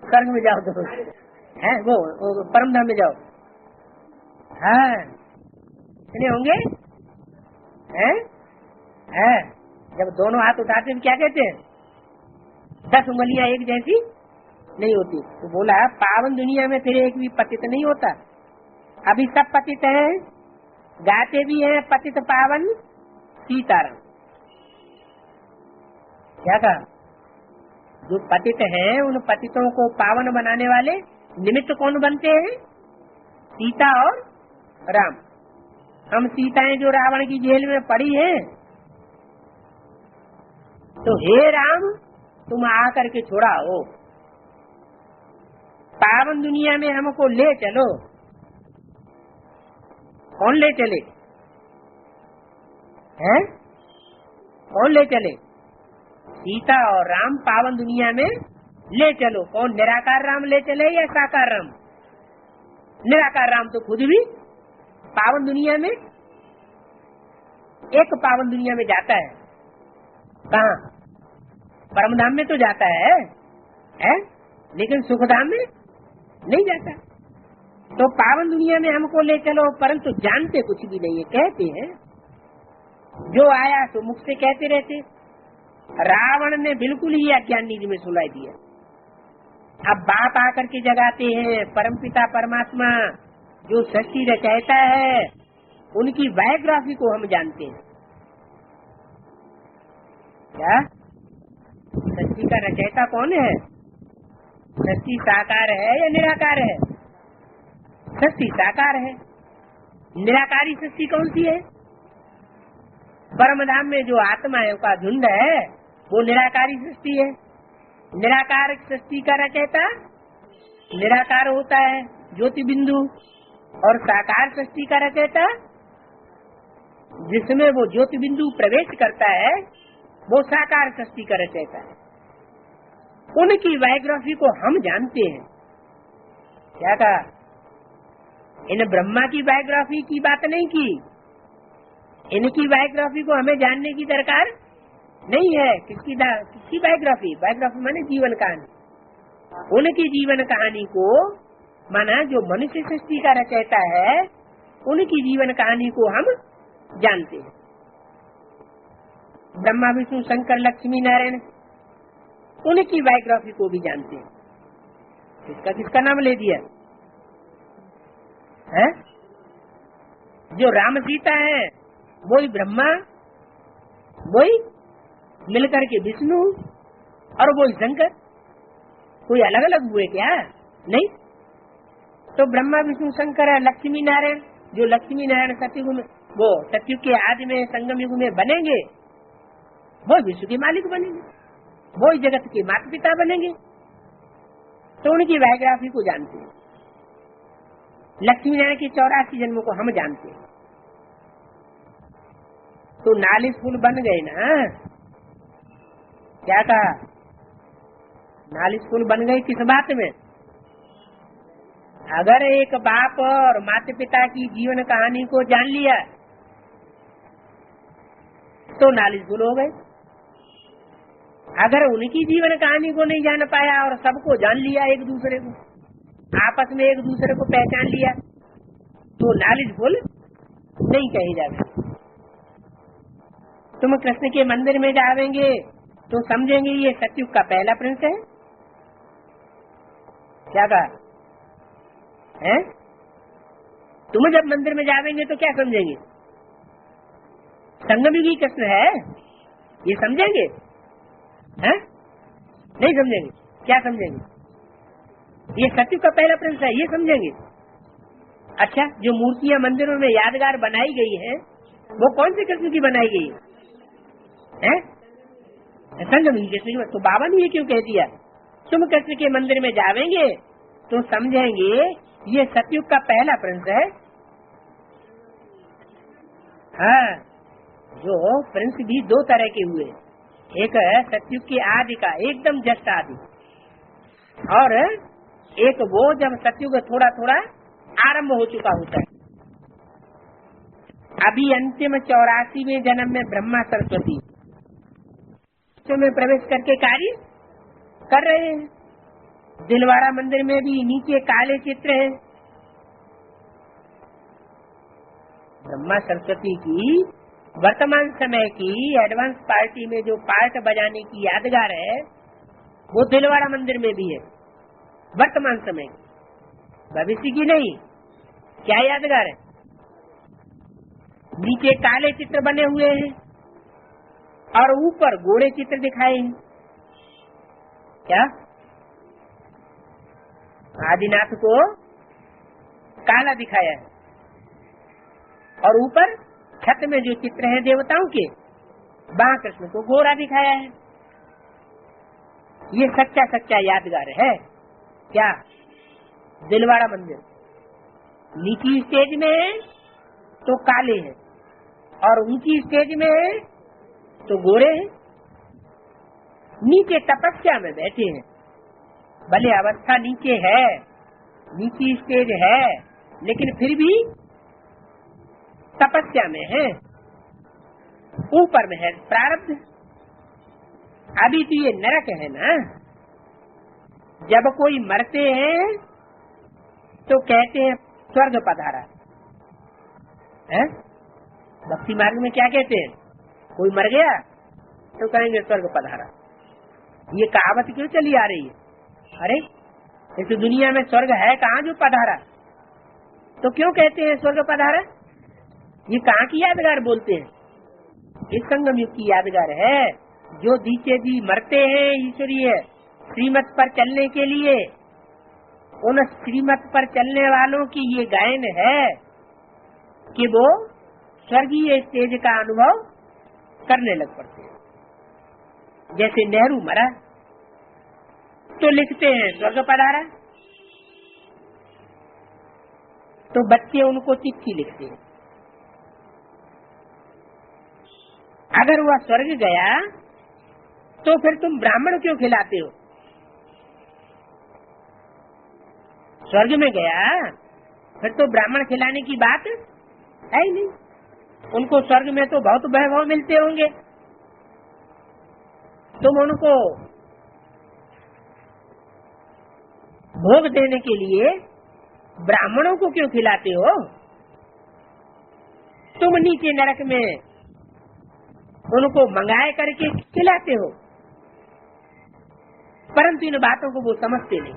A: स्वर्ग में जाओ, तो है वो परम धाम में जाओ। हाँ कितने होंगे? हैं जब दोनों हाथ उठाते हैं क्या कहते हैं? 10 उंगलियां एक जैसी नहीं होती। तो बोला पावन दुनिया में फिर एक भी पतित नहीं होता। अभी सब पतित हैं, गाते भी हैं पतित पावन सीताराम। क्या कहा? जो पतित हैं उन पतितों को पावन बनाने वाले निमित्त कौन बनते हैं? सीता और राम। हम सीताएं जो रावण की जेल में पड़ी हैं, तो हे राम तुम आकर के छुड़ाओ, पावन दुनिया में हमको ले चलो। कौन ले चले? हैं कौन ले चले? सीता और राम पावन दुनिया में ले चलो। कौन? निराकार राम ले चले या साकार राम? निराकार राम तो खुद भी पावन दुनिया में, एक पावन दुनिया में जाता है। कहाँ? परमधाम में तो जाता है? लेकिन सुखधाम में नहीं जाता। तो पावन दुनिया में हमको ले चलो, परंतु जानते कुछ भी नहीं है। कहते हैं जो आया तो मुख से कहते रहते। रावण ने बिल्कुल ही अज्ञान नीति में सुलाई दिया। अब बाप आकर के जगाते हैं, परमपिता परमात्मा जो सृष्टि रचयिता है उनकी बायोग्राफी को हम जानते हैं। क्या सृष्टि का रचयिता कौन है? सृष्टि साकार है या निराकार है? सृष्टि साकार है। निराकारी सृष्टि कौन सी है? परमधाम में जो आत्माओं का झुंड है वो निराकारी सृष्टि है। निराकार सृष्टि का रचयिता निराकार होता है, ज्योति बिंदु, और साकार सृष्टि का रचयिता जिसमें वो ज्योति बिंदु प्रवेश करता है वो साकार सृष्टि का रचयिता है। उनकी बायोग्राफी को हम जानते हैं। क्या कहा? इन ब्रह्मा की बायोग्राफी की बात नहीं की। इनकी बायोग्राफी को हमें जानने की दरकार नहीं है। किसकी बायोग्राफी? बायोग्राफी माने जीवन कहानी। उनकी जीवन कहानी को माना जो मनुष्य सृष्टि का रचयिता है उनकी जीवन कहानी को हम जानते हैं। ब्रह्मा विष्णु शंकर लक्ष्मी नारायण उनकी बायोग्राफी को भी जानते हैं। किसका किसका नाम ले दिया है? जो राम सीता है वही ब्रह्मा, वही मिलकर के विष्णु और वही शंकर। कोई अलग अलग हुए क्या? नहीं। तो ब्रह्मा विष्णु शंकर है। लक्ष्मी नारायण, जो लक्ष्मी नारायण सतयुग में, वो सतयुग के आदि में संगम युग में बनेंगे, वो विश्व के मालिक बनेंगे, वो जगत के माता पिता बनेंगे। तो उनकी बायोग्राफी को जानते हैं। लक्ष्मी नारायण के 84 जन्मों को हम जानते हैं। तो 40 फूल बन गए ना। क्या कहा? 40 फूल बन गए किस बात में? अगर एक बाप और माता पिता की जीवन कहानी को जान लिया तो नॉलेजफुल हो गए। अगर उनकी जीवन कहानी को नहीं जान पाया और सबको जान लिया, एक दूसरे को आपस में एक दूसरे को पहचान लिया, तो नॉलेजफुल नहीं कहे जावे। तुम कृष्ण के मंदिर में जावेंगे तो समझेंगे ये सतयुग का पहला प्रिंस है। क्या कहा है? तुम जब मंदिर में जावेंगे तो क्या समझेंगे? संगमयुगी कृष्ण है, ये समझेंगे? हैं? नहीं समझेंगे। क्या समझेंगे? ये सतयुग का पहला प्रिंस है, ये समझेंगे। अच्छा, जो मूर्तियां मंदिरों में यादगार बनाई गई है वो कौन से कृष्ण की बनाई गई है? संगमयुगी कृष्ण की। तो बाबा ने ये क्यों कह दिया? तुम कृष्ण के मंदिर में जावेंगे तो समझेंगे ये सतयुग का पहला प्रिंस है। हाँ, जो प्रिंस भी दो तरह के हुए, एक है सतयुग के आदि का, एकदम जस्ट आदि, और एक वो जब सतयुग थोड़ा थोड़ा आरंभ हो चुका होता है। अभी अंतिम 84वें जन्म में ब्रह्मा सरस्वती में प्रवेश करके कार्य कर रहे हैं। दिलवाड़ा मंदिर में भी नीचे काले चित्र हैं। ब्रह्मा सरस्वती की वर्तमान समय की एडवांस पार्टी में जो पार्ट बजाने की यादगार है वो दिलवाड़ा मंदिर में भी है। वर्तमान समय भविष्य की नहीं। क्या यादगार है? नीचे काले चित्र बने हुए हैं और ऊपर गोरे चित्र दिखाए हैं। क्या? आदिनाथ को काला दिखाया है और ऊपर छत में जो चित्र है देवताओं के, वहां कृष्ण को गोरा दिखाया है। ये सच्चा सच्चा यादगार है। क्या? दिलवाड़ा मंदिर नीची स्टेज में है तो काले हैं और ऊंची स्टेज में है तो गोरे हैं। नीचे तपस्या में बैठे हैं। भले अवस्था नीचे है, नीची स्टेज है, लेकिन फिर भी तपस्या में है। ऊपर में है प्रारब्ध। अभी तो ये नरक है ना। जब कोई मरते हैं तो कहते हैं स्वर्ग पधारा है। भक्ति मार्ग में क्या कहते हैं? कोई मर गया तो कहेंगे स्वर्ग पधारा। ये कहावत क्यों चली आ रही है? अरे इस दुनिया में स्वर्ग है कहाँ जो पधारा? तो क्यों कहते हैं स्वर्ग पधारा? ये कहाँ की यादगार बोलते हैं? इस संगम युग की यादगार है। जो दीचे जी मरते हैं ईश्वरीय श्रीमत पर चलने के लिए, उन श्रीमत पर चलने वालों की ये गायन है कि वो स्वर्गीय स्टेज का अनुभव करने लग पड़ते हैं। जैसे नेहरू मरा तो लिखते हैं स्वर्ग पधारा, तो बच्चे उनको चिट्ठी लिखते हैं। अगर वह स्वर्ग गया तो फिर तुम ब्राह्मण क्यों खिलाते हो? स्वर्ग में गया फिर तो ब्राह्मण खिलाने की बात है ही नहीं। उनको स्वर्ग में तो बहुत वैभव मिलते होंगे, तुम उनको भोग देने के लिए ब्राह्मणों को क्यों खिलाते हो? तुम नीचे नरक में उनको मंगाए करके खिलाते हो। परंतु इन बातों को वो समझते नहीं।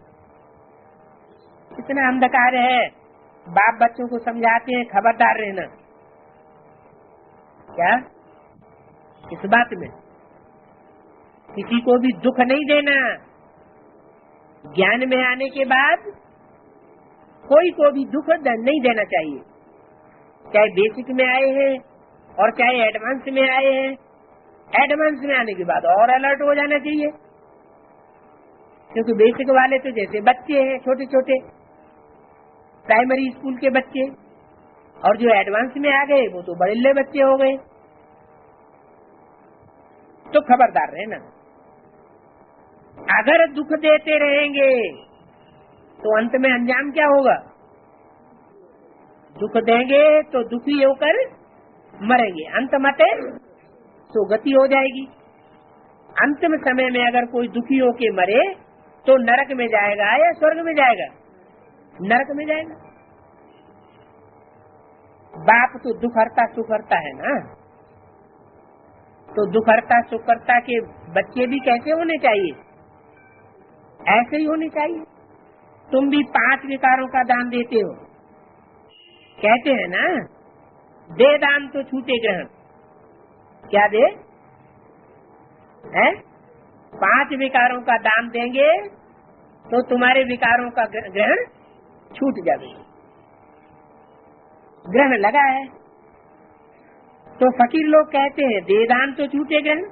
A: इतना अंधकार है, बाप बच्चों को समझाते हैं खबरदार रहना। क्या? इस बात में किसी को भी दुख नहीं देना। ज्ञान में आने के बाद कोई को भी दुख नहीं देना चाहिए, चाहे बेसिक में आए हैं और चाहे एडवांस में आए हैं। एडवांस में आने के बाद और अलर्ट हो जाना चाहिए, क्योंकि बेसिक वाले तो जैसे बच्चे हैं, छोटे छोटे प्राइमरी स्कूल के बच्चे, और जो एडवांस में आ गए वो तो बड़े बच्चे हो गए। तो खबरदार रहना। अगर दुख देते रहेंगे तो अंत में अंजाम क्या होगा? दुख देंगे तो दुखी होकर मरेंगे, अंत मते तो गति हो जाएगी। अंतिम समय में अगर कोई दुखी होके मरे तो नरक में जाएगा या स्वर्ग में जाएगा? नरक में जाएगा। बाप तो दुखहर्ता सुखहर्ता है ना, तो दुखहर्ता सुखहर्ता के बच्चे भी कैसे होने चाहिए? ऐसे ही होने चाहिए। तुम भी 5 विकारों का दान देते हो, कहते हैं ना, दे दान तो छूटे ग्रहण। क्या दे? है 5 विकारों का दान देंगे तो तुम्हारे विकारों का ग्रहण छूट जाएगा। ग्रहण लगा है तो फकीर लोग कहते हैं दे दान तो छूटे ग्रहण।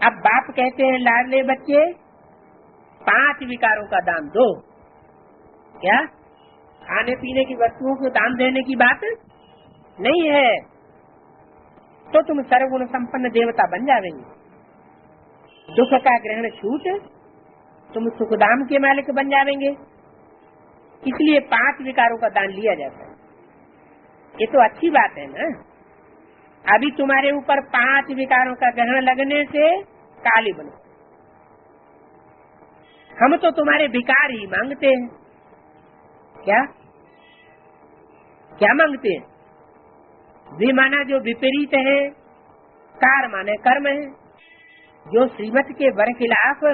A: अब बाप कहते हैं लाडले बच्चे 5 विकारों का दान दो। क्या खाने पीने की वस्तुओं को दान देने की बात नहीं है, तो तुम सर्वगुण संपन्न देवता बन जाएंगे। दुख का ग्रहण छूट तुम सुखधाम के मालिक बन जाएंगे। इसलिए 5 विकारों का दान लिया जाता है। ये तो अच्छी बात है ना। अभी तुम्हारे ऊपर 5 विकारों का ग्रहण लगने से काली बनो। हम तो तुम्हारे विकार ही मांगते हैं। क्या क्या मांगते हैं? वे माना जो विपरीत है, कार माने कर्म है। जो श्रीमत के वर खिलाफ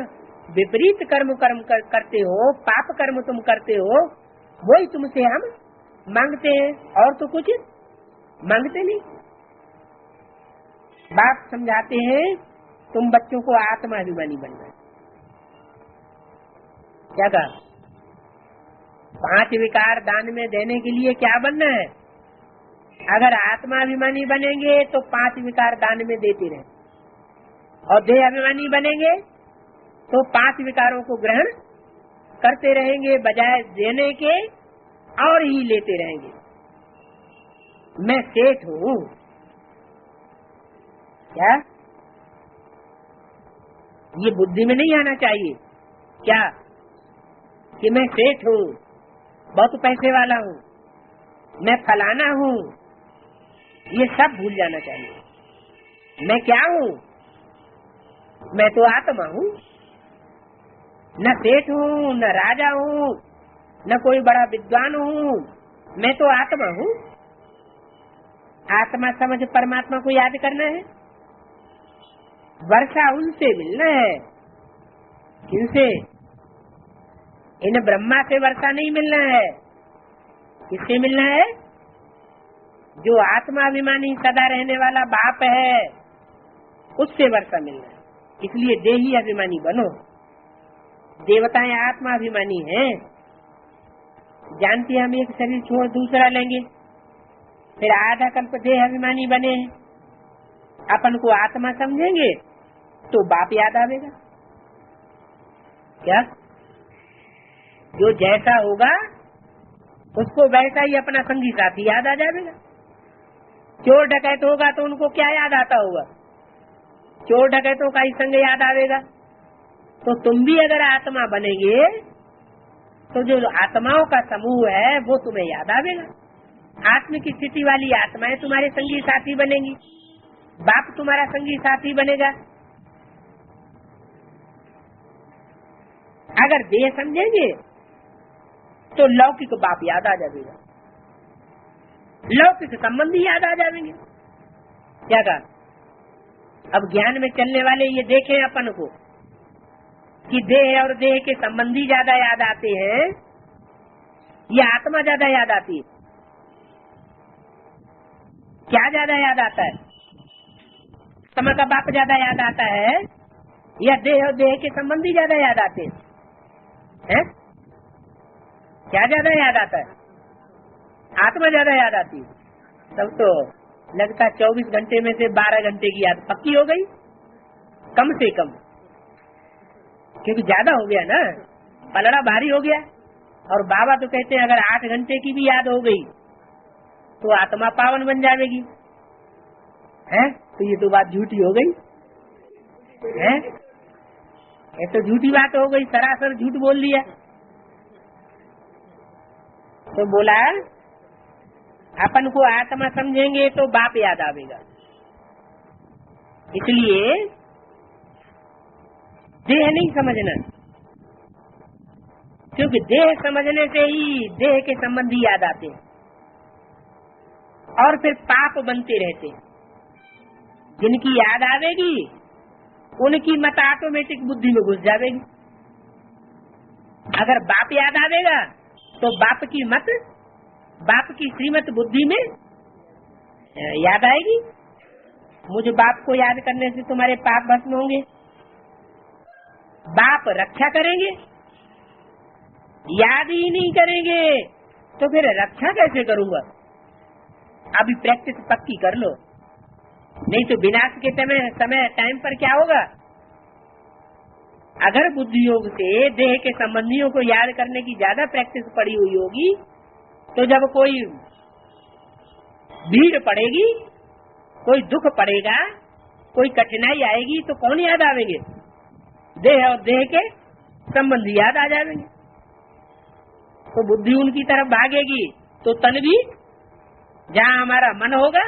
A: विपरीत कर्म करते हो, पाप कर्म तुम करते हो, वही तुमसे हम मांगते हैं, और तो कुछ मांगते नहीं। बाप समझाते हैं तुम बच्चों को आत्माभिमानी बनना है। क्या कहा? 5 विकार दान में देने के लिए क्या बनना है? अगर आत्माभिमानी बनेंगे तो 5 विकार दान में देते रहे, और देह अभिमानी बनेंगे तो 5 विकारों को ग्रहण करते रहेंगे, बजाय देने के और ही लेते रहेंगे। मैं सेठ हूँ। क्या ये बुद्धि में नहीं आना चाहिए क्या कि मैं सेठ हूँ, बहुत पैसे वाला हूँ, मैं फलाना हूँ? ये सब भूल जाना चाहिए। मैं क्या हूँ? मैं तो आत्मा हूँ। न सेठ हूँ, न राजा हूँ, न कोई बड़ा विद्वान हूँ। मैं तो आत्मा हूँ। आत्मा समझ परमात्मा को याद करना है। वर्षा उनसे मिलना है। किनसे? इन ब्रह्मा से वर्षा नहीं मिलना है। किससे मिलना है? जो आत्माभिमानी सदा रहने वाला बाप है, उससे वर्षा मिलना है। इसलिए देही अभिमानी बनो। देवताएं आत्माभिमानी हैं। जानती हम एक शरीर छोड़ दूसरा लेंगे, फिर आधा कल्प देह अभिमानी बने, अपन को आत्मा समझेंगे तो बाप याद आवेगा। क्या? जो जैसा होगा उसको वैसा ही अपना संगी साथी याद आ जाएगा। चोर डकैत होगा तो उनको क्या याद आता होगा? चोर डकैतों का ही संग याद आवेगा। तो तुम भी अगर आत्मा बनेंगे तो जो आत्माओं का समूह है वो तुम्हें याद आवेगा। आत्मिक स्थिति वाली आत्माएं तुम्हारे संगी साथी बनेंगी। बाप तुम्हारा संगी साथी बनेगा। अगर देह समझेंगे तो लौकिक बाप याद आ जाएगा, लौकिक संबंधी याद आ जाएंगे। क्या कहा? अब ज्ञान में चलने वाले ये देखें अपन को कि देह और देह के संबंधी ज्यादा याद आते हैं या आत्मा ज्यादा याद आती है? क्या ज्यादा याद आता है? आत्मा का बाप ज्यादा याद आता है या देह और देह के संबंधी ज्यादा याद आते हैं? क्या ज्यादा याद आता है? आत्मा ज्यादा याद आती है। तब तो लगता 24 घंटे में से 12 घंटे की याद पक्की हो गई, कम से कम, क्योंकि ज्यादा हो गया ना, पलड़ा भारी हो गया। और बाबा तो कहते हैं अगर 8 घंटे की भी याद हो गई तो आत्मा पावन बन जाएगी। है तो ये तो बात झूठी हो गई है। ये तो झूठी बात हो गई, सरासर झूठ बोल दिया। तो बोला अपन को आत्मा समझेंगे तो बाप याद आवेगा, इसलिए देह नहीं समझना, क्योंकि देह समझने से ही देह के संबंधी याद आते हैं और फिर पाप बनते रहते हैं। जिनकी याद आवेगी उनकी मत ऑटोमेटिक बुद्धि में घुस जाएगी। अगर बाप याद आवेगा तो बाप की मत, बाप की श्रीमत बुद्धि में याद आएगी। मुझे बाप को याद करने से तुम्हारे पाप भस्म होंगे। बाप रक्षा करेंगे, याद ही नहीं करेंगे तो फिर रक्षा कैसे करूंगा। अभी प्रैक्टिस पक्की कर लो, नहीं तो विनाश के समय टाइम पर क्या होगा। अगर बुद्धि योग से देह के संबंधियों को याद करने की ज्यादा प्रैक्टिस पड़ी हुई होगी तो जब कोई भीड़ पड़ेगी, कोई दुख पड़ेगा, कोई कठिनाई आएगी तो कौन याद आवेंगे। देह और देह के संबंधी याद आ जाएंगे। तो बुद्धि उनकी तरफ भागेगी तो तन भी, जहाँ हमारा मन होगा